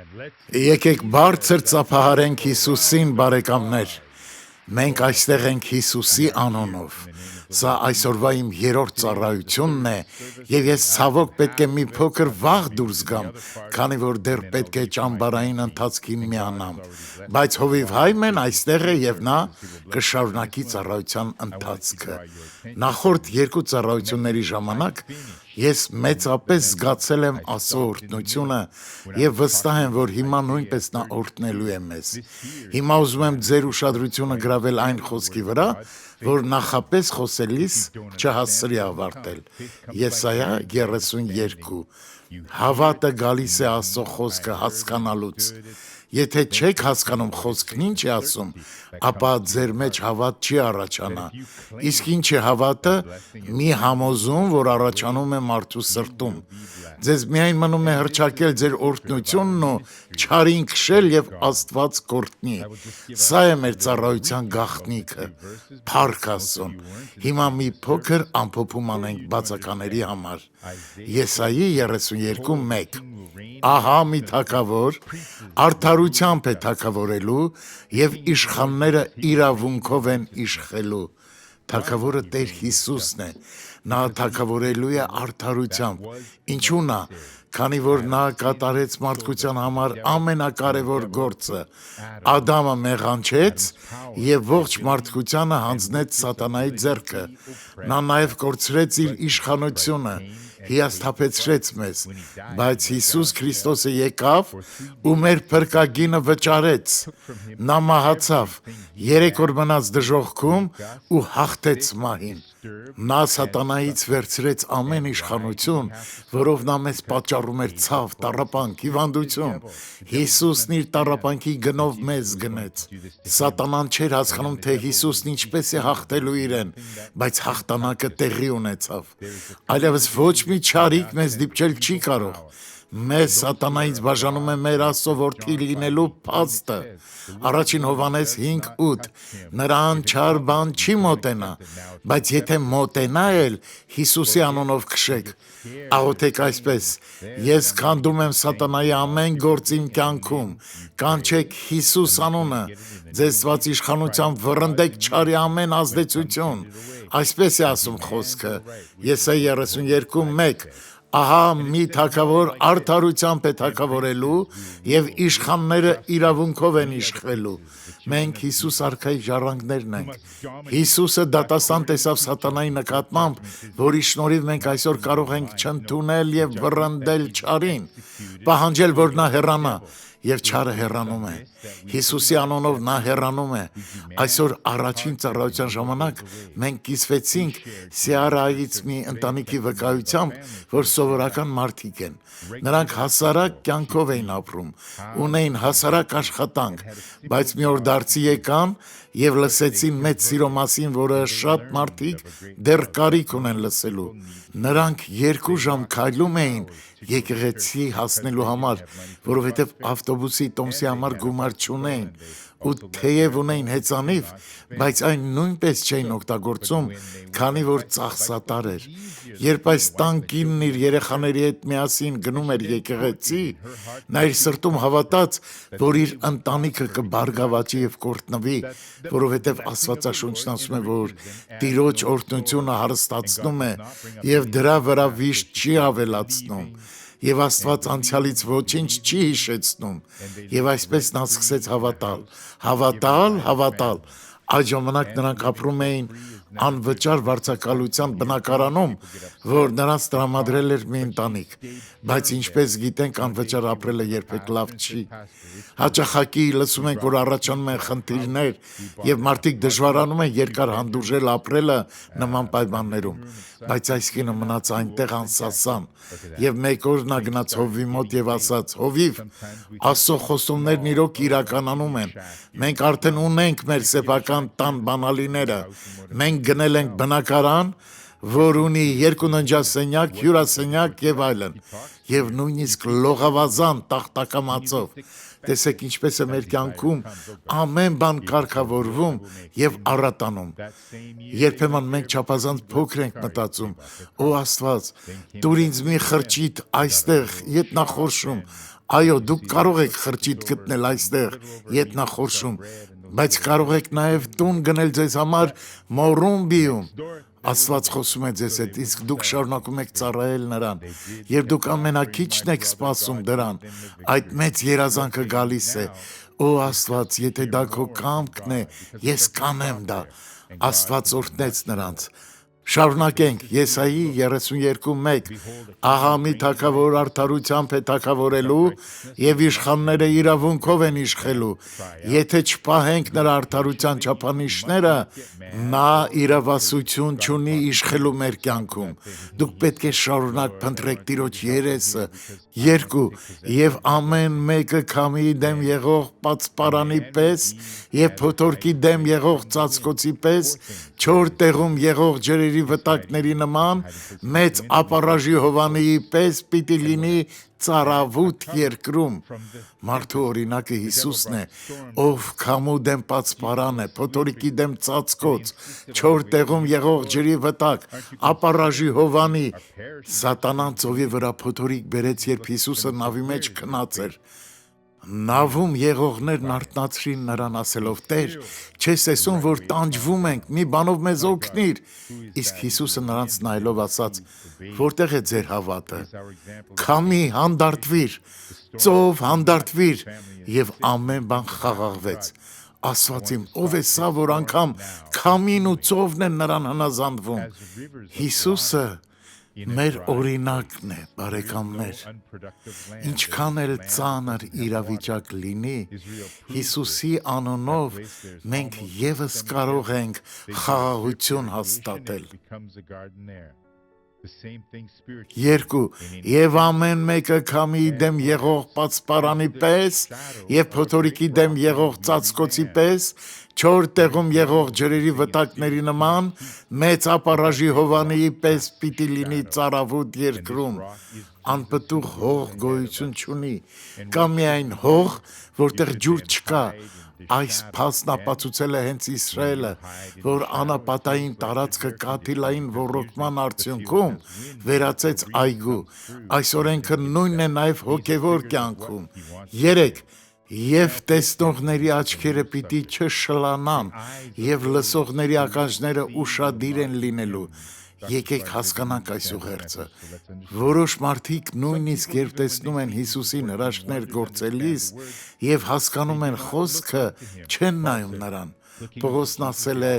Եկեք բարձր ծափահարենք Հիսուսին, բարեկամներ, մենք այստեղ ենք Հիսուսի անունով, սա այսօրվա իմ երրորդ ծառայությունն է և ես ցավոք պետք է մի փոքր վաղ դուրս գամ, քանի որ դեռ պետք է ճամբարային ընթացքին միանամ, բայց հովիվ Հայմեն այստեղ է և նա կշարունակի ծառայության ընթացքը, նախորդ երկու ծառայությունների ժամանակ ես մեծապես զգացել եմ Աստծո օրհնությունը և վստահ եմ, որ հիմա նույնպես նա օրհնելու է մեզ, հիմա ուզում եմ ձեր ուշադրությունը գրավել այն խոսքի վրա, որ նախապես խոսելիս չհասցրի ավարտել, Եսայա 32, հավատը գալիս է Աստծո խոսքը հասկանալուց, եթե չեք հասկանում խոսքն ինչ է ասում, ապա ձեր մեջ հավատ չի առաջանա, իսկ ինչ է հավատը, մի համոզում, որ առաջանում է մարդու սրտում, ձեզ միայն մնում է հռչակել ձեր օրհնությունն ու չարին քշել և Աստված կօրհնի, սա է մեր ծառայության գաղտնիքը, փառք Աստծուն, հիմա մի փոքր ամփոփում անենք բացակաների համար, Եսայի 32:1 Ահա մի թագավոր արդարությամբ է թագավորելու և իշխանները իրավունքով են իշխելու, թագավորը Տեր Հիսուսն է, նա թագավորելու է արդարությամբ, ինչու նա, քանի որ նա կատարեց մարդկության համար ամենակարևոր գործը, Ադամը մեղանչեց և ողջ մարդկությանը հանձնեց սատանայի ձեռքը, նա նաև կորցրեց իր իշխանությունը, հիասթափեցրեց մեզ, բայց Հիսուս Քրիստոսը եկավ ու մեր փրկագինը վճարեց, նա մահացավ, 3 օր մնաց դժոխքում ու հաղթեց մահին, նա սատանայից վերցրեց ամեն իշխանություն, որով նա մեզ պատճառում էր ցավ, տառապանք, հիվանդություն, Հիսուսն իր տառապանքի գնով մեզ գնեց, սատանան չէր հասկանում, թե Հիսուսն ինչպես է հաղթելու իրեն, բայց հաղթանակը տեղի ունեցավ, այլևս ոչ մի չարիք մեզ դիպչել չի կարող, մեզ սատանայից բաժանում է մեր Աստծո որդի լինելու փաստը, առաջին Հովհաննես 5:8, նրան չար բան չի մոտենա, բայց եթե մոտենա էլ, Հիսուսի անունով քշեք, աղոթեք այսպես, ես քանդում եմ սատանայի ամեն գործ իմ կյանքում, կանչեք Հիսուս անունը, ձեզ տված իշխանությամբ վռնդեք չարի ամեն ազդեցություն, այսպես է ասում խոսքը, Եսայի 32:1, ահա մի թագավոր արդարությամբ է թագավորելու և իշխանները իրավունքով են իշխվելու, մենք Հիսուս արքայի ժառանգներն ենք, Հիսուսը դատաստան տեսավ սատանայի նկատմամբ, որի շնորհիվ մենք այսօր կարող ենք չընդունել և վռնդել չարին, պահանջել, որ նա հեռանա, և չարը հեռանում է, Հիսուսի անունով նա հեռանում է, այսօր առաջին ծառայության ժամանակ մենք կիսվեցինք Սեարայից մի ընտանիքի վկայությամբ, որ սովորական մարդիկ են, նրանք հասարակ կյանքով էին ապրում, ունեին հասարակ աշխատանք, բայց մի օր դարձի եկան և լսեցին մեծ սիրո մասին, որը շատ մարդիկ դեռ կարիք ունեն լսելու, նրանք 2 ժամ քայլում էին եկեղեցի հասնելու համար, որովհետև ավտոբուսի տոմսի համար գումար չունեին, ու թեև ունեին հեծանիվ, բայց այն նույնպես չէին օգտագործում, քանի որ ծախսատար էր, երբ այս տան կինն իր երեխաների հետ միասին գնում էր եկեղեցի, նա իր սրտում հավատաց, որ իր ընտանիքը կբարգավաճի և կօրհնվի, որովհետև Աստվածաշունչն ասում է, որ Տիրոջ օրհնությունը հարստացնում է և դրա վրա վիշտ չի ավելացնում, և Աստված անցյալից ոչինչ չի հիշեցնում, և այսպես նա սկսեց հավատալ, այդ ժամանակ նրանք ապրում էին անվճար վարձակալության բնակարանում, որ նրանց տրամադրել էր մի ընտանիք, բայց ինչպես գիտենք, անվճար ապրելը երբեք լավ չի, հաճախակի լսում ենք, որ առաջանում են խնդիրներ և մարդիկ դժվարանում են երկար հանդուրժել ապրելը նման պայմաններում, բայց այս կինը մնաց այնտեղ անսասան, և մեկ օր նա գնաց հովվի մոտ և ասաց, հովիվ, Աստծո խոստումներն իրոք իրականանում են, մենք արդեն ունենք մեր սեփական տան բանալիները, մենք գնել ենք բնակարան, որ ունի 2 ննջասենյակ, հյուրասենյակ և այլն, և նույնիսկ լողավազան տախտակամածով, տեսեք ինչպես է մեր կյանքում ամեն բան կարգավորվում և առատանում, երբեմն մենք չափազանց փոքր ենք մտածում, օ Աստված, տուր ինձ մի խրճիթ այստեղ, ետնախորշում, Այո, դուք կարող եք խրճիթ գտնել այստեղ, ետնախորշում, բայց կարող եք նաև տուն գնել ձեզ համար Մորումբիում։ Աստված խոսում է ձեզ հետ, իսկ դուք շարունակում եք ծառայել նրան, եւ դուք ամենակիչն եք սպասում դրան, այդ մեծ երազանքը գալիս է։ Օ Աստված, եթե դա քո կամքն է, ես կանեմ դա։ Աստված օրհնեց նրանց։ Շարունակենք Եսայի 32:1 Ահա մի թագավոր արդարությամբ է թագավորելու եւ իշխանները իրավունքով են իշխելու։ Եթե չպահենք նրա արդարության չափանիշները, նա իրավասություն չունի իշխելու մեր կյանքում։ Դուք պետք է շարունակ փնտրեք Տիրոջ երեսը։ 2 Եվ ամեն մեկը քամի դեմ եղող պատսպարանի պես եւ փոթորկի դեմ եղող ծածկոցի պես, չոր տեղում եղող ջրերի վտակների նման, մեծ ապարաժի հովանիի պես պիտի լինի ծարավութ երկրում։ Մարդու օրինակը Հիսուսն է, ով քամու դեմ պատսպարան է, փոթորիկի դեմ ծածկոց, չոր տեղում եղող ջրի վտակ, ապարաժի հովանի։ Սատանան ծովի վրա փոթորիկ բերեց, երբ Հիսուսը նավի մեջ քնած էր։ Նավում եղողներն արթնացրին նրան ասելով. Տեր, չես տեսում, որ տանջվում ենք, մի բանով մեզ օգնիր։ Իսկ Հիսուսը նրանց նայելով ասաց. Որտեղ է ձեր հավատը։ Քամի հանդարտվիր, ծով հանդարտվիր, եւ ամեն բան խաղաղվեց։ Աստված իմ, ով է սա, որ անգամ քամին ու ծովն են նրան հնազանդվում։ Հիսուսը մեր օրինակն է, բարեկամներ։ Ինչքան էլ ծանր իրավիճակ լինի, Հիսուսի անունով մենք եւս կարող ենք խաղաղություն հաստատել։ 2 Եվ ամեն մեկը քամի դեմ եղող պատսպարանի պես եւ փոթորիկի դեմ եղող ծածկոցի պես, չոր տեղում եղող ջրերի վտակների նման, մեծ ապարաժի հովանիի պես պիտի լինի ծարավութ երկրում։ Անպտուղ հող գոյություն չունի, կամ միայն հող, որտեղ ջուր չկա։ Այս փաստն ապացուցել է հենց Իսրայելը, որ անապատային տարածքը կաթիլային ոռոգման արդյունքում վերածեց այգու։ Այս օրենքը նույնն է նաև հոգևոր կյանքում։ 3 Եվ տեսնողների աչքերը պիտի չշլանան, եւ լսողների ականջները ուշադիր են լինելու։ Եկեք հասկանանք այս ուղերձը։ Որոշ մարդիկ նույնիսկ երբ տեսնում են Հիսուսին հրաշքներ գործելիս եւ հասկանում են խոսքը, չեն նայում նրան։ Պողոսն ասել է.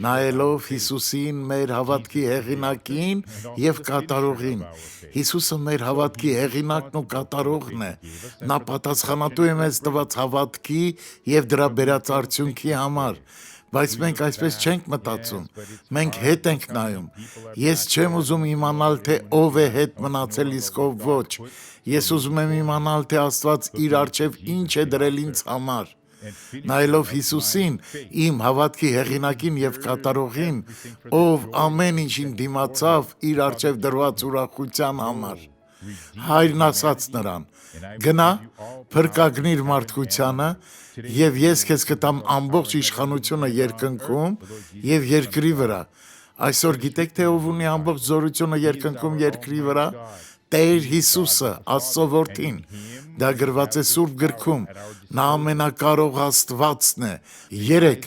նայելով Հիսուսին, մեր հավատքի հեղինակին եւ կատարողին։ Հիսուսը մեր հավատքի հեղինակն ու կատարողն է։ Նա պատասխանատու է մեզ տված հավատքի եւ դրա բերած արդյունքի համար։ Բայց մենք այսպես չենք մտածում, մենք հետ ենք նայում։ Ես չեմ ուզում իմանալ, թե ով է հետ մնացել, իսկ ով ոչ։ Ես ուզում եմ իմանալ, թե Աստված իր առջև ինչ է դրել ինձ համար։ Նայելով Հիսուսին, իմ հավատքի հեղինակին եւ կատարողին, ով ամեն ինչին դիմացավ իր առջև դրված ուրախության համար։ Հայրն ասաց նրան. գնա, փրկագնիր մարդկությանը, եւ ես քեզ կտամ ամբողջ իշխանությունը երկնքում եւ երկրի վրա։ Այսօր գիտեք, թե ով ունի ամբողջ զորությունը երկնքում երկրի վրա։ Տեր Հիսուսը, Աստծո որդին։ Դա գրված է Սուրբ գրքում։ Նա ամենակարող Աստվածն է։ 3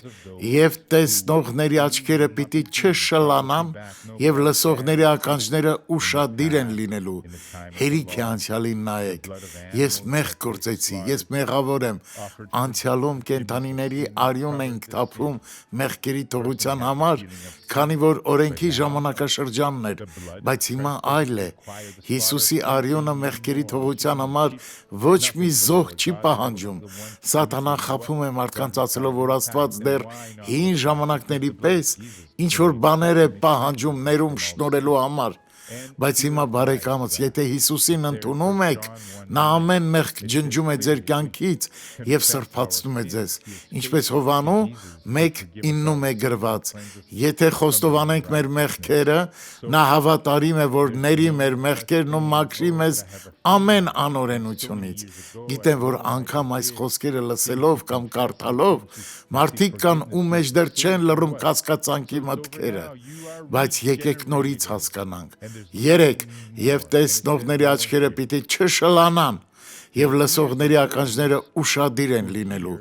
Եվ տեսնողների աչքերը պիտի չշլանան, եւ լսողների ականջները ուշադիր են լինելու։ Հերիք է անցյալին նայեք։ Ես մեղք գործեցի, ես մեղավոր եմ։ Անցյալում կենդանիների արյուն ենք թափում մեղքերի թողության համար, քանի որ օրենքի ժամանակաշրջանն էր, բայց հիմա այլ է։ Հիսուսի արյունը մեղքերի թողության համար ոչ մի զոհ չի պահանջում։ Սատանան խաբում է մարդկանց ասելով, որ Աստված դեռ հին ժամանակների պես ինչ որ բաներ է պահանջում ներում շնորհելու համար։ Բայց հիմա բարեկամս, եթե Հիսուսին ընդունում եք, նա ամեն մեղք ջնջում է ձեր կյանքից եւ սրբացնում է ձեզ։ Ինչպես Հովանու 1:9 է գրված. Եթե խոստովանենք մեր մեղքերը, նա հավատարիմ է, որ ների մեր մեղքերն ու մաքրի մեզ ամեն անօրենությունից։ Գիտեմ, որ անգամ այս խոսքերը լսելով կամ կարդալով մարդիկ կան, ում մեջ դեռ չեն լռում կասկածանքի մտքերը, բայց եկեք նորից հասկանանք։ 3 Եվ տեսնողների աչքերը պիտի չշլանան, եւ լսողների ականջները ուշադիր են լինելու։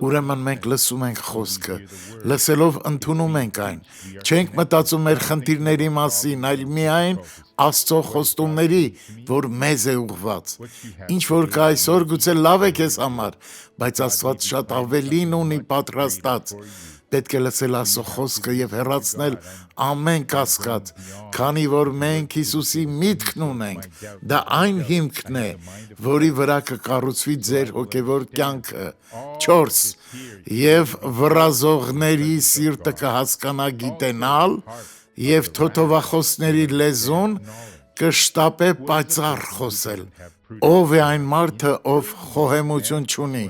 Ուրեմն մենք լսում ենք խոսքը, լսելով ընդունում ենք այն, չենք մտածում մեր խնդիրների մասին, այլ միայն Աստծո խոստումների, որ մեզ է ուղված։ Ինչ որ կա այսօր գուցե լավ է քեզ համար, բայց Աստված շատ ավելին ունի պատրաստած։ Պետք է լսել Աստծո խոսքը եւ հեռացնել ամեն կասկած, քանի որ մենք Հիսուսի միտքն ունենք, դա այն հիմքն է, որի վրա կկառուցվի ձեր հոգևոր կյանքը։ 4. Եվ վռազողների սիրտը կհասկանա գիտենալ, եւ թոթովախոսների լեզուն կշտապե պայծառ խոսել։ Ով է այն մարդը, ով խոհեմություն չունի։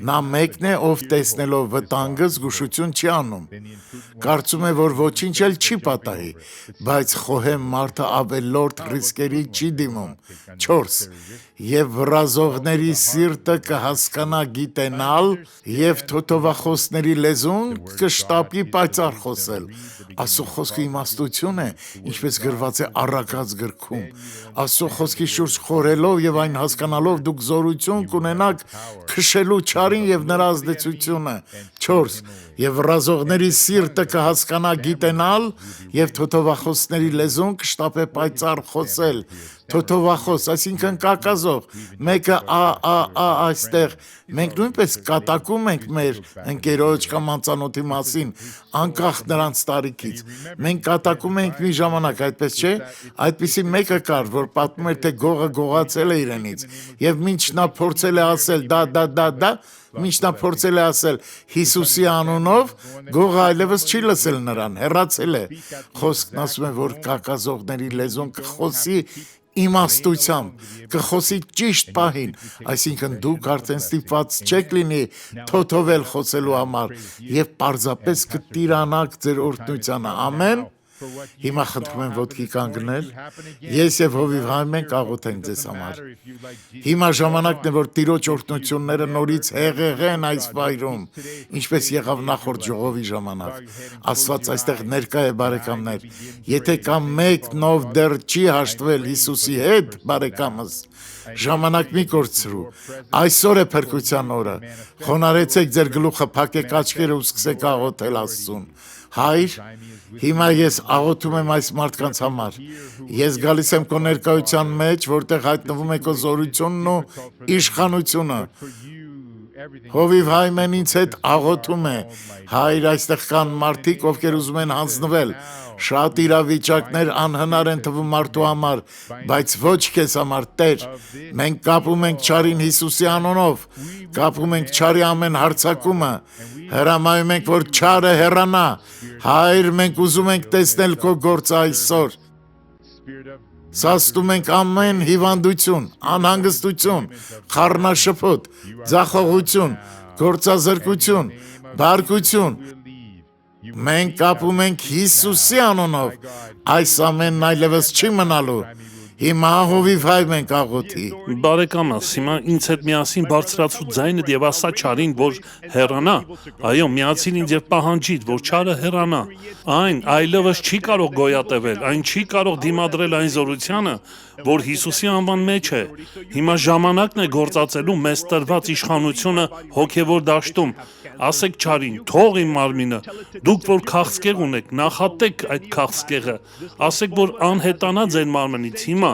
Նա մեկն է, ով տեսնելով վտանգը զգուշություն չի անում։ Կարծում է, որ ոչինչ էլ չի պատահի, բայց խոհեմ մարդը ավելորդ ռիսկերի չի դիմում։ 4. Եվ վռազողների սիրտը կհասկանա գիտենալ, եւ թոթովախոսների լեզուն կշտապի պայծառ խոսել։ Աստծո խոսքը իմաստություն է, ինչպես գրված է առակած գրքում։ Աստծո խոսքի շուրջ խորելով եւ այն հասկանալով դուք զորություն կունենաք քշելու չարին եւ նրա ազդեցությունը։ 4. Եվ վռազողների սիրտը կհասկանա գիտենալ եւ թոթովախոսների լեզուն կշտապե պայծառ խոսել։ Թոթովախոս, այսինքն կակազող, մեկը այստեղ, մենք նույնպես կատակում ենք մեր ընկերոջ կամ անծանոթի մասին, անկախ նրանց տարիքից, մենք կատակում ենք մի ժամանակ, այդպես չէ, այդպիսի մեկը կար, որ պատմում էր, թե գողը գողացել է իրենից, եւ մինչ նա փորձել է ասել դա, մինչ նա փորձել է ասել Հիսուսի անունով, գողը այլևս չի լսել նրան, հեռացել է։ Խոսքն ասում է, որ կակազողների լեզուն կխոսի իմաստությամբ, կխոսի ճիշտ պահին, այսինքն դուք արդեն ստիպված չեք լինի թոթովել խոսելու համար եւ պարզապես կտիրանաք ձեր օրհնությանը, ամեն։ Հիմա խնդրում եմ ոտքի կանգնել, ես եւ հովիվ Հայմեն աղոթենք ձեզ համար։ Հիմա ժամանակն է, որ Տիրոջ օրհնությունները նորից հեղեղեն այս վայրում, ինչպես եղավ նախորդ ժողովի ժամանակ։ Աստված այստեղ ներկա է, բարեկամներ։ Եթե կա մեկն, ով դեռ չի հաշտվել Հիսուսի հետ, բարեկամս, ժամանակ մի կորցրու։ Այսօր է փրկության օրը։ Խոնարհեցեք ձեր գլուխը, փակեք աչքերը ու սկսեք աղոթել Աստծուն։ Հայր, հիմա ես աղոթում եմ այս մարդկանց համար։ Ես գալիս եմ քո ներկայության մեջ, որտեղ հայտնվում է քո զորությունն ու իշխանությունը։ Հովիվ Հայմեն ինձ հետ աղոթում է։ Հայր, այստեղ կան մարդիկ, ովքեր ուզում են հանձնվել։ Շատ իրավիճակներ անհնար են թվում մարդու համար, բայց ոչ քեզ համար, Տեր։ Մենք կապում ենք չարին Հիսուսի անունով, կապում ենք չարի ամեն հարձակումը, հրամայում ենք, որ չարը հեռանա։ Հայր, մենք ուզում ենք տեսնել քո գործը այսօր։ Սաստում ենք ամեն հիվանդություն, անհանգստություն, խառնաշփոթ, ձախողություն, գործազրկություն, բարկություն։ Մենք կապում ենք Հիսուսի անունով, այս ամենն այլևս չի մնալու։ Հիմա հովիվ Հայմեն աղոթի։ Բարեկամս, հիմա ինձ հետ միասին բարձրացրու ձայնդ եւ ասա չարին, որ հեռանա։ Այո, միացին ինձ եւ պահանջիր, որ չարը հեռանա։ Այն այլևս չի կարող գոյատևել, այն չի կարող դիմադրել այն զորությանը, որ Հիսուսի անվան մեջ է։ Հիմա ժամանակն է գործածելու մեզ տրված իշխանությունը հոգևոր դաշտում։ Ասեք չարին, թող իմ մարմինը, դուք որ քաղցկեղ ունեք, նախատեք այդ քաղցկեղը, ասեք որ անհետանա ձեր մարմնից հիմա,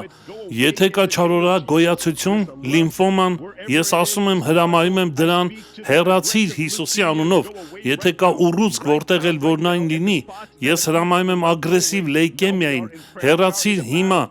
եթե կա չարորակ գոյացություն, լիմֆոման, ես ասում եմ հրամայում եմ դրան հեռացիր Հիսուսի անունով, եթե կա ուռուցք որտեղ էլ որն այն լինի, ես հրամայում եմ ագրեսիվ լեյկեմիային, հեռացիր հիմա,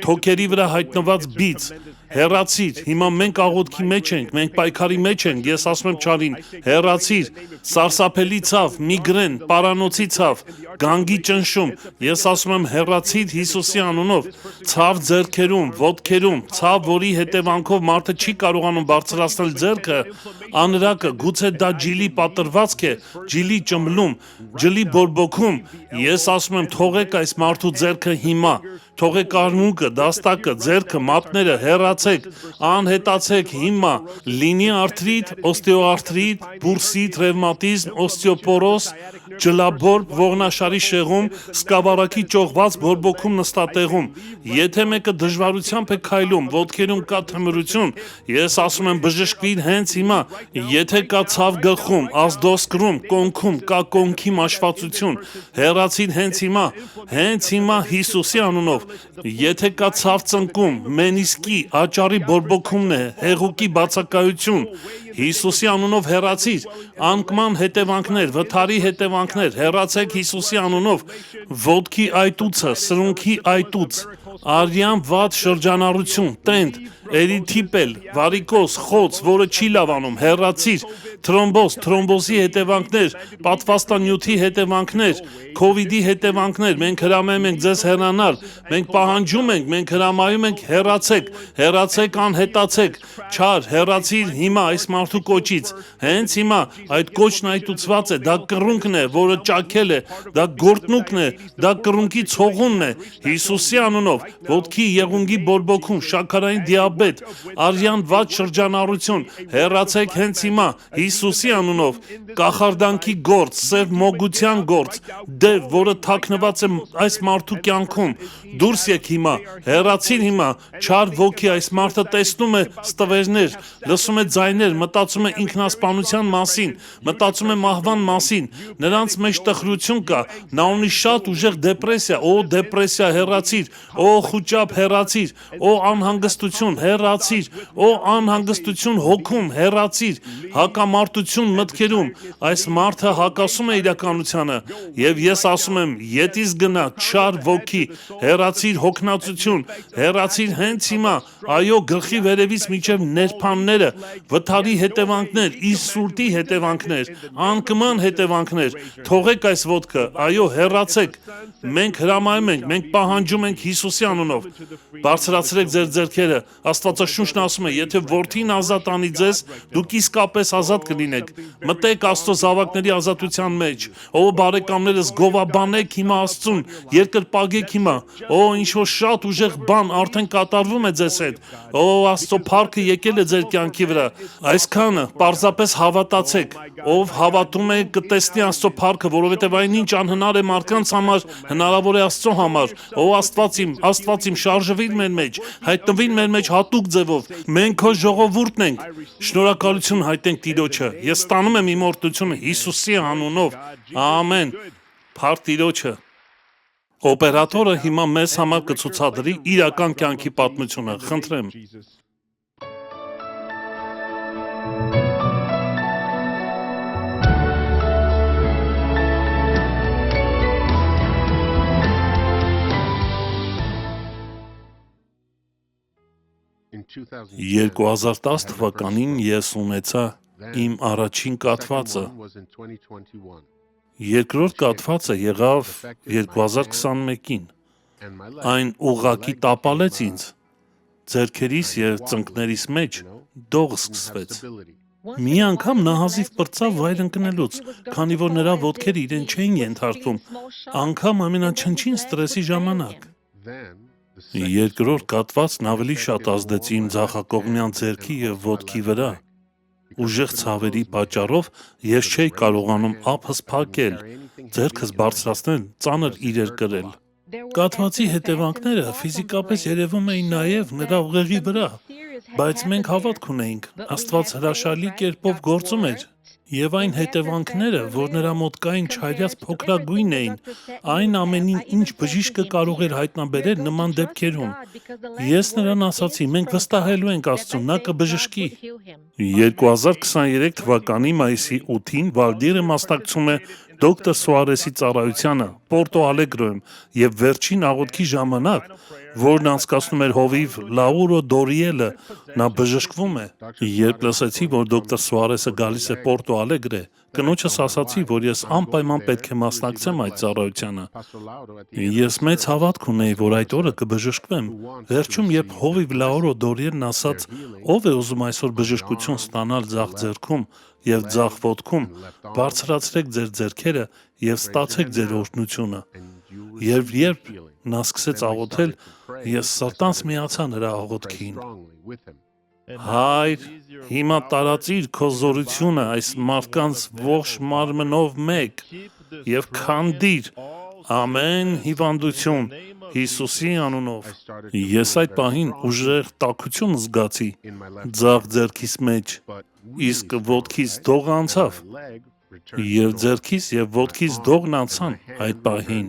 թոքերի վրա հայտնված բիծ, հեռացիր, հիմա մենք աղոթքի մեջ ենք, մենք պայքարի մեջ ենք, ես ասում եմ չարին, հեռացիր, սարսափելի ցավ, միգրեն, պարանոցի ցավ, գանգի ճնշում, ես ասում եմ հեռացիր Հիսուսի անունով, ցավ ձեռքերում, ոտքերում, ցավ, որի հետևանքով մարդը չի կարողանում բարձրացնել ձեռքը, անրակը, գուցե դա ջիլի պատրվածք է, ջիլի ճմլում, ջլի բորբոքում, ես ասում եմ թողեք այս մարդու ձեռքը հիմա, Թողեք արմունկը, դաստակը, ձեռքը, մատները հեռացեք, անհետացեք հիմա, լինի արթրիտ, օստեոարթրիտ, բուրսիտ, ռևմատիզմ, օստեոպորոզ, ջլաբորբ, ողնաշարի շեղում, սկավառակի ճողված բորբոքում նստատեղում։ Եթե մեկը դժվարությամբ է քայլում, ոտքերում կա թմրություն, ես ասում եմ բժշկվիր հենց հիմա։ Եթե կա ցավ գլխում, ազդոսկրում, կոնքում, կա կոնքի մաշվածություն, հեռացիր հենց հիմա Հիսուսի անունով։ Եթե կա ցավ ծնկում, մենիսկի, աճառի բորբոքումն է, հեղուկի բացակայություն, Հիսուսի անունով հեռացիր, անկման հետևանքներ, վթարի հետևանքներ, հեռացեք Հիսուսի անունով, ոտքի այտուցը, սրունքի այտուց, արյան վատ շրջանառություն, տենդ, էրիթիպել, վարիկոզ, խոց, որը չի լավանում, հեռացիր, թրոմբոզ, թրոմբոզի հետևանքներ, պատվաստանյութի հետևանքներ, քովիդի հետևանքներ, մենք հրամայում ենք ձեզ հեռանալ, մենք պահանջում ենք, մենք հրամայում ենք հեռացեք, անհետացեք, չար, հեռացիր հիմա այս մարդու կոճից, հենց հիմա այդ կոճն այտուցված է, դա կռունկն է, որը ճաքել է, դա գորտնուկն է, դա կռունկի ցողունն է, Հիսուսի անունով, ոտքի եղունգի բորբոքում, շաքարային դիաբետ, արյան վատ շրջանառություն, հեռացեք հենց հիմա Հիսուսի անունով, կախարդանքի գործ, սև մոգության գործ, դև, որը թաքնված է այս մարդու կյանքում, դուրս եք հիմա, հեռացիր հիմա, չար ոգի այս մարդը տեսնում է ստվերներ, լսում է ձայներ, մտածում է ինքնասպանության մասին, մտածում է մահվան մասին, նրանց մեջ տխրություն կա, նա ունի շատ ուժեղ դեպրեսիա, դեպրեսիա հեռացիր, խուճապ հեռացիր, անհանգստություն հեռացիր, անհանգստություն հոգում հեռացիր, հակամարտություն մտքերում, այս մարդը հակասում է իրականությանը, եւ ես ասում եմ, ետից գնա, չար ոգի, հեռացիր հոգնածություն, հեռացիր հենց հիմա, այո, գլխի վերևից մինչև ներփանները, վթարի հետևանքներ, իսուրտի հետևանքներ, անկման հետևանքներ, թողեք այս ոտքը, այո, հեռացեք, մենք հրամայում ենք, մենք պահանջում ենք Հիսուսի անունով, բարձրացրեք ձեր ձեռքերը, Աստվածաշունչն ասում է, եթե որդին ազատ անի ձեզ, դուք իսկապես ազատ կլինեք, մտեք Աստծո զավակների ազատության մեջ, բարեկամներս, գովաբանեք հիմա Աստծուն, երկրպագեք հիմա, ինչ որ շատ ուժեղ բան արդեն կատարվում է ձեզ հետ, Աստծո փառքը եկել է ձեր կյանքի վրա, այսքանը պարզապես հավատացեք, ով հավատում է կտեսնի Աստծո փառքը, որովհետև այնինչ անհնար է մարդկանց համար, հնարավոր է Աստծո համար, Աստված իմ շարժվիր մեր մեջ, հայտնվիր մեր մեջ հատուկ ձևով, մենք քո ժողովուրդն ենք, շնորհակալություն հայտնենք Տիրոջը, ես ստանում եմ իմ օրհնությունը Հիսուսի անունով, ամեն, փառք Տիրոջը։ Օպերատորը հիմա մեզ համար կցուցադրի իրական կյանքի պատմությունը, խնդրեմ։ In 2010 թվականին ես ունեցա իմ առաջին կաթվածը, երկրորդ կաթվածը եղավ 2021-ին, այն ուղղակի տապալեց ինձ, ձեռքերիս և ծնկներիս մեջ դող սկսվեց, մի անգամ նահազիվ պրծավ վայր ընկնելուց, քանի որ նրա ոտքերը իրեն չէին ենթարկվում, անգամ ամենաչնչին ստրեսի ժամանակ, երկրորդ կաթվածն ավելի շատ ազդեց իմ ձախակողմյան ձեռքի և ոտքի վրա, ուժեղ ցավերի պատճառով ես չէի կարողանում ափս փակել, ձեռքս բարձրացնել, ծանր իրեր կրել։ Կաթվածի հետևանքները ֆիզիկապես երևում էին նաև նրա ուղեղի վրա, բայց մենք հավատք ունեինք, Աստված հրաշալի կերպով գործում էր, եւ այն հետևանքները, որ նրա մոտ կային չայրած փոքրագույն էին, այն ամենին, ինչ բժիշկը կարող էր հայտնաբերել նման դեպքերում։ Ես նրան ասացի, մենք վստահելու ենք Աստծուն, նա կբժշկի։ 2023 թվականի մայիսի 8-ին Վալդիրը մասնակցում է դոկտոր Սուարեսի ծառայությանը Պորտո Ալեգրոյում եւ վերջին աղոթքի ժամանակ, որն անցկացնում էր հովիվ Լաուրո Դորիելը, նա բժշկվում է։ Երբ լսեցի, որ դոկտոր Սուարեսը գալիս է Պորտո Ալեգրե, կնոջս ասացի, որ ես անպայման պետք է մասնակցեմ այդ ծառայությանը։ Ես մեծ հավատք ունեի, որ այդ օրը կբժշկվեմ։ Վերջում, երբ հովիվ Լաուրո Դորիելն ասաց, ով է ուզում այսօր բժշկություն ստանալ ձախ ձեռքում եւ ձախ ոտքում, բարձրացրեք ձեր ձեռքերը եւ ստացեք ձեր օրհնությունը։ Երբ նա սկսեց աղոթել, ես սրտանց միացա նրա աղոթքին։ Հայր, հիմա տարածիր քո զորությունը այս մարդկանց ողջ մարմնով մեկ եւ քանդիր ամեն հիվանդություն Հիսուսի անունով։ Ես այդ պահին ուժեղ տաքություն զգացի ձախ ձեռքիս մեջ, իսկ ոտքից դողը անցավ, եւ ձեռքիս եւ ոտքիս դողն անցան այդ պահին։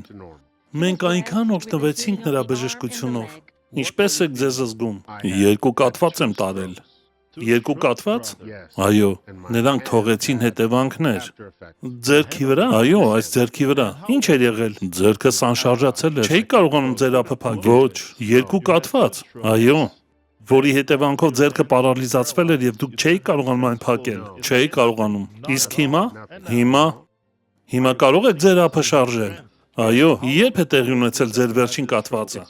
Մենք այնքան օգտվեցինք նրա բժշկությունով։ Ինչպես եք ձեզ զգում։ 2 կաթված եմ տարել։ 2 կաթված։ Այո, նրանք թողեցին հետևանքներ։ Ձերքի վրա։ Այո, այս ձերքի վրա։ Ինչ էր եղել։ Ձերքս անշարժացել էր։ Չէի կարողանում ձերափը փակել։ Ոչ, 2 կաթված։ Այո, որի հետևանքով ձերքը պարալիզացվել էր եւ դուք չէի կարողանում այն փակել։ Չէի կարողանում։ Իսկ հիմա կարող եք ձերափը շարժել։ Այո, երբ է տեղի ունեցել ձեր վերջին կաթվածը։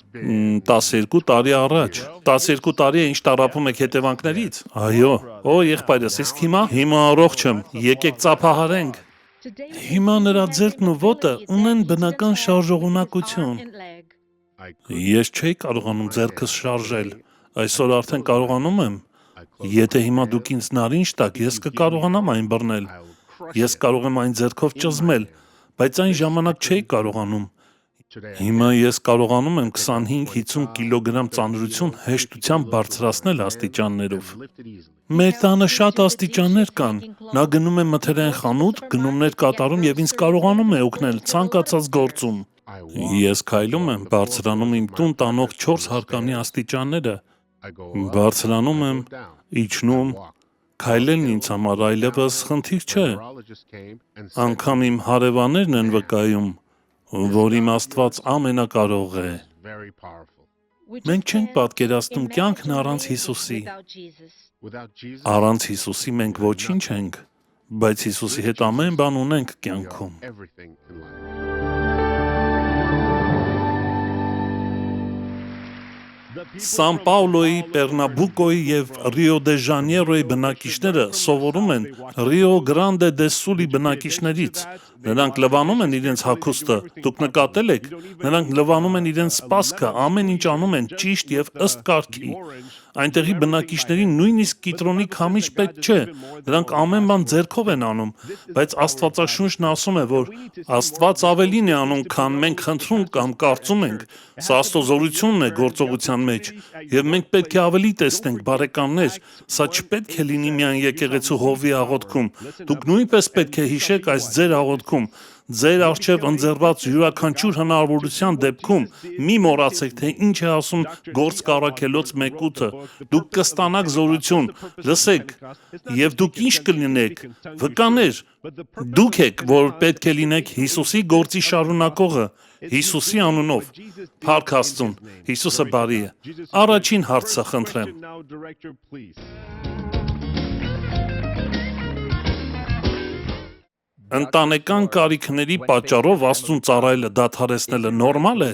12 տարի առաջ։ 12 տարի է ինչ տառապում եք հետևանքներից։ Այո, եղբայրս, իսկ հիմա առողջ եմ։ Եկեք ծափահարենք։ Հիմա նրա ձեռքն ու ոտը ունեն բնական շարժողունակություն։ Ես չէի կարողանում ձեռքս շարժել։ Այսօր արդեն կարողանում եմ։ Եթե հիմա դուք ինձ նարինջ տաք, ես կկարողանամ այն բռնել։ Ես կարող եմ այն ձեռքով ճզմել, բայց այն ժամանակ չէի կարողանում։ Հիմա ես կարողանում եմ 25-50 կիլոգրամ ծանրություն հեշտությամբ բարձրացնել աստիճաններով։ Մեր տանը շատ աստիճաններ կան։ Նա գնում է մթերային խանութ, գնումներ կատարում եւ ինձ կարողանում է օգնել ցանկացած գործում։ Ես քայլում եմ, բարձրանում իմ տուն տանող 4 հարկանի աստիճանները։ Բարձրանում եմ, իջնում, քայլելն ինձ համար այլևս խնդիր չէ։ Անգամ իմ հարևաններն են վկայում, որ իմ Աստված ամենակարող է։ Մենք չենք պատկերացնում կյանքն առանց Հիսուսի։ Առանց Հիսուսի մենք ոչինչ ենք, բայց Հիսուսի հետ ամեն բան ունենք կյանքում։ Սան Պաուլոյի, Պերնաբուկոյի եւ Ռիո դե Ժանեյրոյի բնակիչները սովորում են Ռիո Գրանդե դե Սուլի բնակիչներից։ Նրանք լվանում են իրենց հագուստը, դուք նկատել եք, նրանք լվանում են իրենց սպասքը, ամեն ինչ անում են ճիշտ եւ ըստ կարգի։ Այնտեղի բնակիչներին նույնիսկ կիտրոնի քամիչ պետք չէ, նրանք ամեն բան ձեռքով են անում, բայց Աստվածաշունչն ասում է, որ Աստված ավելին է անում, քան մենք խնդրում կամ կարծում ենք։ Սա աստոզորությունն է գործողության մեջ, եւ մենք պետք է ավելի տեսնենք, բարեկամներ, սա չպետք է լինի միայն եկեղեցու հովվի աղոթքում։ Դուք նույնպես պետք է հիշեք այս ձեր աղոթքում։ Ձեր առջև ընձեռված յուրաքանչյուր հնարավորության դեպքում մի մոռացեք, թե ինչ է ասում գործ կառաքելոց 1:8-ը։ Դուք կստանաք զորություն, լսեք, եւ դուք ինչ կլինեք, վկաներ։ Դուք եք, որ պետք է լինեք Հիսուսի գործի շարունակողը, Հիսուսի անունով։ Փառք Աստծուն, Հիսուսը բարի է։ Առաջին հարցը խնդրեմ։ Ընտանեկան կարիքների պատճառով Աստծուն ծառայելը դադարեցնելը նորմալ է։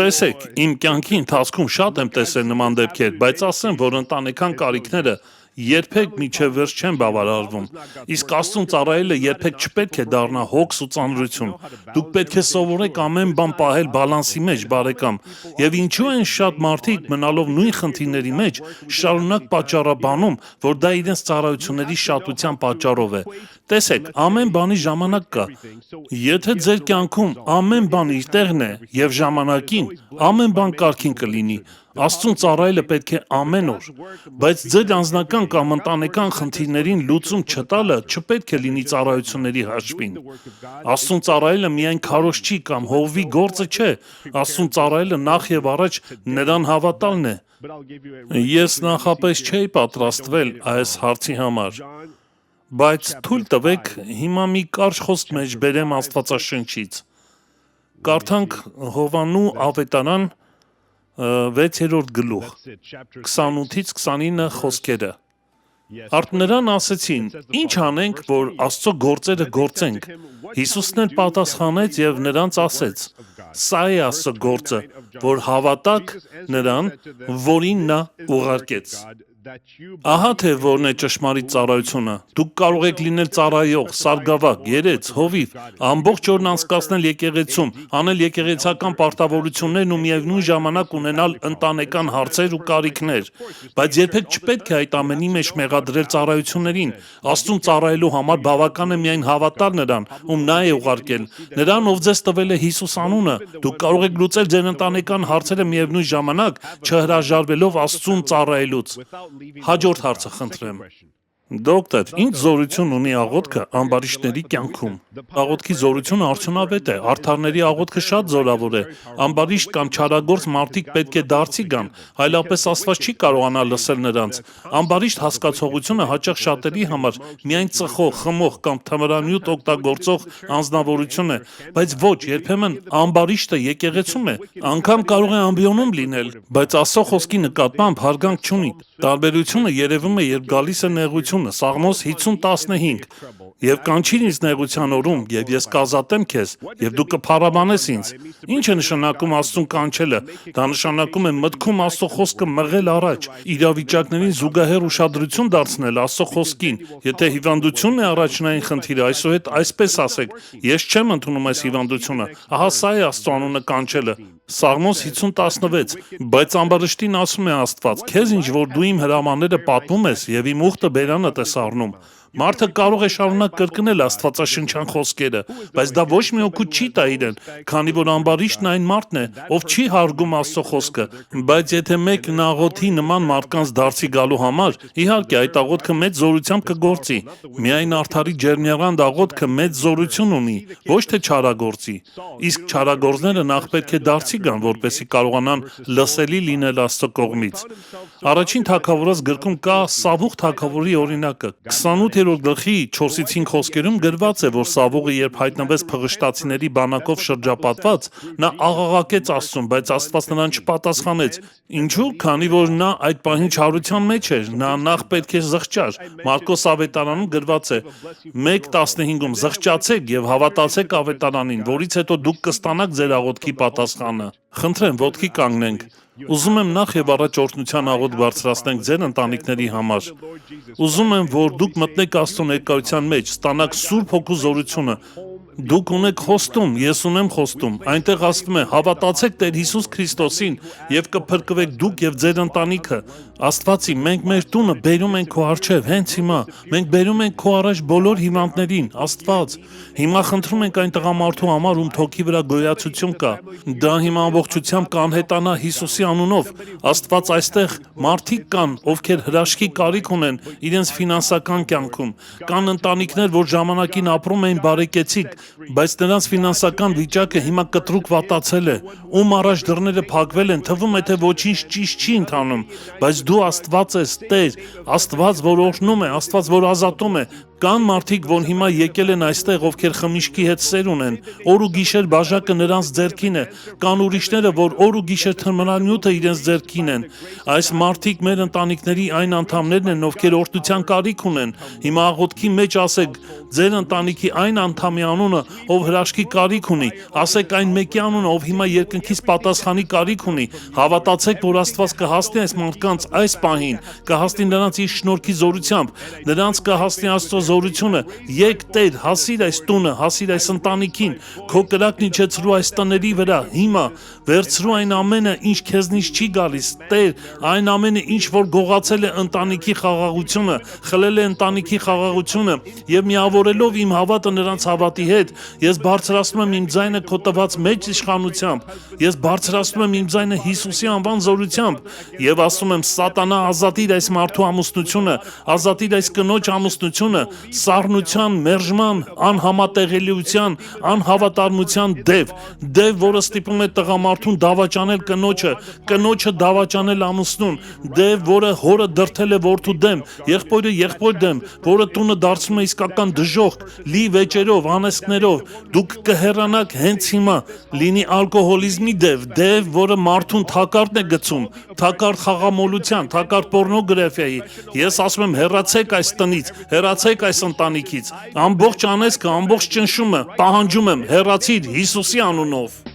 Տեսեք, իմ կյանքի ընթացքում շատ եմ տեսել նման դեպքեր, բայց ասեմ, որ ընտանեկան կարիքները երբեք միջև վերջ չեն բավարարվում։ Իսկ Աստծուն ծառայելը երբեք չպետք է դառնա հոգս ու ծանրություն։ Դուք պետք է սովորեք ամեն բան պահել բալանսի մեջ, բարեկամ։ Եվ ինչու են շատ մարդիկ մնալով նույն խնդիրների մեջ շարունակ պատճառաբանում, որ դա իրենց ծառայությունների շատության պատճառով է։ Տեսեք, ամեն բանի ժամանակ կա։ Եթե ձեր կյանքում ամեն բան իր տեղն է եւ ժամանակին, ամեն բան կարգին կլինի։ Աստծուն ծառայելը պետք է ամեն օր, բայց ձեր անձնական կամ ընտանեկան խնդիրներին լուծում չտալը չպետք է լինի ծառայությունների հաշվին։ Աստծուն ծառայելը միայն քարոզչի կամ հովվի գործը չէ, Աստծուն ծառայելը նախ եւ առաջ նրան հավատալն է։ Ես նախապես չէի պատրաստվել այս հարցի համար, բայց թույլ տվեք հիմա մի կարճ խոսք մեջ բերեմ Աստվածաշնչից։ Կարդանք Հովաննու ավետարան 6-րդ գլուխ 28-ից 29 խոսքերը։ Արդ նրան ասեցին. ինչ անենք, որ Աստծո գործերը գործենք։ Հիսուսն էլ պատասխանեց եւ նրանց ասեց. սա է Աստծո գործը, որ հավատաք նրան, որին նա ուղարկեց։ Ահա թե որն է ճշմարիտ ծառայությունը։ Դուք կարող եք լինել ծառայող, սարգավակ, երեց, հովիվ, ամբողջ օրն անցկացնել եկեղեցում, անել եկեղեցական պարտավորություններն ու միևնույն ժամանակ ունենալ ընտանեկան հարցեր ու կարիքներ, բայց երբեք չպետք է այդ ամենի մեջ մեղադրել ծառայություններին։ Աստծուն ծառայելու համար բավական է միայն հավատալ նրան, ում նա է ուղարկել, նրան, ով ձեզ տվել է Հիսուս անունը։ Դուք կարող եք լուծել ձեր ընտանեկան հարցերը միևնույն ժամանակ, չհրաժարվելով Աստծուն ծառայելուց։ Հաջորդ հարցը խնդրեմ։ Դոկտոր, ինչ զորություն ունի աղոթքը ամբարիշտների կյանքում։ Աղոթքի զորությունը արդյունավետ է, արդարների աղոթքը շատ զորավոր է։ Ամբարիշտ կամ չարագործ մարդիկ պետք է դարձի գան, այլապես Աստված չի կարողանա լսել նրանց։ Ամբարիշտ հասկացողությունը հաճախ շատերի համար միայն ծխող, խմող կամ թմրանյութ օգտագործող անձնավորություն է, բայց ոչ, երբեմն ամբարիշտը եկեղեցում է, անգամ կարող է ամբիոնում լինել, բայց Աստծո խոսքի նկատմամբ հարգանք չունի։ Տարբերությունը երևում է, երբ գալիս է նեղությունը, Սաղմոս 50:15, եւ կանչիր ինձ նեղության օրում, եւ ես կազատեմ քեզ, եւ դու կփառաբանես ինձ։ Ինչ է նշանակում Աստծուն կանչելը։ Դա նշանակում է մտքում Աստծո խոսքը մղել առաջ, իրավիճակներին զուգահեռ ուշադրություն դարձնել Աստծո խոսքին։ Եթե հիվանդությունն է առաջնային խնդիրը, այսուհետ այսպես ասեք. ես չեմ ընդունում այս հիվանդությունը, ահա սա է Աստծո անունը կանչելը։ Սաղմոս 50:16, բայց ամբարիշտին ասում է Աստված. քեզ ինչ որ դու իմ հրամանները պատմում ես եւ իմ ուխտը բերանդ ես առնում։ Մարդը կարող է շարունակ կրկնել աստվածաշնչյան խոսքերը, բայց դա ոչ մի օգուտ չի տա իրեն, քանի որ ամբարիշտն այն մարդն է, ով չի հարգում Աստծո խոսքը, բայց եթե մեկն աղոթի նման մարդկանց դարձի գալու համար, իհարկե այդ աղոթքը մեծ զորությամբ կգործի։ Միայն արդարի ջերմեռանդ աղոթքը մեծ զորություն ունի, ոչ թե չարագործի։ Իսկ չարագործները նախ պետք է դարձի գան, որպեսզի կարողանան լսելի լինել Աստծո կողմից։ Առաջին թագավորաց գրքում կա Սավուղ թագավորի օրինակը։ 28-րդ գլխի 4-5 խոսքերում գրված է, որ Սավուղը երբ հայտնվեց փղշտացիների բանակով շրջապատված, նա աղաղակեց Աստծուն, բայց Աստված նրան չպատասխանեց։ Ինչու՞, քանի որ նա այդ պահին չարության մեջ էր, նա նախ պետք է զղջար։ Մարկոս ավետարանում գրված է. 1:15-ում զղջացեք եւ հավատացեք ավետարանին, որից հետո դուք կստանաք ձեր աղոթքի պատասխանը։ Խնդրեմ, ոտքի կանգնենք։ Ուզում եմ նախ եւ առաջ օրհնության աղոթք բարձրացնենք ձեր ընտանիքների համար։ Ուզում եմ, որ դուք մտնեք Աստծո ներկայության մեջ, ստանաք Սուրբ Հոգու զորությունը։ Դուք ունեք խոստում, ես ունեմ խոստում։ Այնտեղ ասվում է. հավատացեք Տեր Հիսուս Քրիստոսին եւ կփրկվեք դուք եւ ձեր ընտանիքը։ Աստվածի, մենք մեր տունը բերում ենք քո առջև հենց հիմա։ Մենք բերում ենք քո առաջ բոլոր հիվանդներին, Աստված։ Հիմա խնդրում ենք այն տղամարդու համար, ում թոքի վրա գոյացություն կա։ Դա հիմա ամբողջությամբ կանհետանա Հիսուսի անունով։ Աստված, այստեղ մարդիկ կան, ովքեր հրաշքի կարիք ունեն իրենց ֆինանսական կյանքում։ Կան ընտանիքներ, որ ժամանակին ապրում էին բարեկեցիկ, բայց նրանց ֆինանսական վիճակը հիմա կտրուկ վատացել է։ Ում առաջ դռները փակվել են, թվում է թե ոչինչ ճիշտ չի ընթանում, բայց դու Աստված ես, Տեր, Աստված, որ օրհնում է, Աստված, որ ազատում է։ Կան մարդիկ, որ հիմա եկել են այստեղ, ովքեր խմիչքի հետ սեր ունեն, օր ու գիշեր բաժակը նրանց ձեռքին է։ Կան ուրիշները, որ օր ու գիշեր թմրանյութը իրենց ձեռքին են։ Այս մարդիկ մեր ընտանիքների այն անդամներն են, ովքեր օրհնության կարիք ունեն։ Հիմա աղոթքի մեջ ասեք ձեր ընտանիքի այն անդամի անունը, ով հրաշքի կարիք ունի, ասեք այն մեկի անունը, ով հիմա երկնքից պատասխանի կարիք ունի։ Հավատացեք, որ Աստված կհասնի այս մարդկանց այս պահին, կհասնի նրանց իր շնորհքի զորությամբ, նրանց կհասնի Աստծո զորությունը։ Եկ Տեր, հասիր այս տունը, հասիր այս ընտանիքին, քո կրակն իջեցրու այս տների վրա, հիմա վերցրու այն ամենը, ինչ քեզնից չի գալիս, Տեր, այն ամենը, ինչ որ գողացել է ընտանիքի խաղաղությունը, խլել է ընտանիքի խաղաղությունը, եւ միավորելով իմ հավատը նրանց հավատի հետ, ես բարձրացնում եմ իմ ձայնը քո տված մեծ իշխանությամբ, ես բարձրացնում եմ իմ ձայնը Հիսուսի անվան զորությամբ, եւ ասում եմ. Սատանա, ազատիր այս մարդու ամուսնությունը, ազատիր այս կնոջ ամուսնությունը սառնության, մերժման, անհամատեղելիության, անհավատարմության դև, որը ստիպում է տղամարդուն դավաճանել կնոջը դավաճանել ամուսնուն, որը հորը դրդել է որդու դեմ, եղբորը եղբոր դեմ, որը տունը դարձնում է իսկական դժոխք, լի վեճերով, անեծքներով։ Դուք կհեռանաք հենց հիմա, լինի ալկոհոլիզմի դև, որը մարդուն թակարդն է գցում, թակարդ խաղամոլության, թակարդ պոռնոգրաֆիայի։ Ես ասում եմ, հեռացեք այս տնից, հեռացեք այս ընտանիքից։ Ամբողջ անեծքը, ամբողջ ճնշումը պահանջում եմ, հեռացիր Հիսուսի անունով։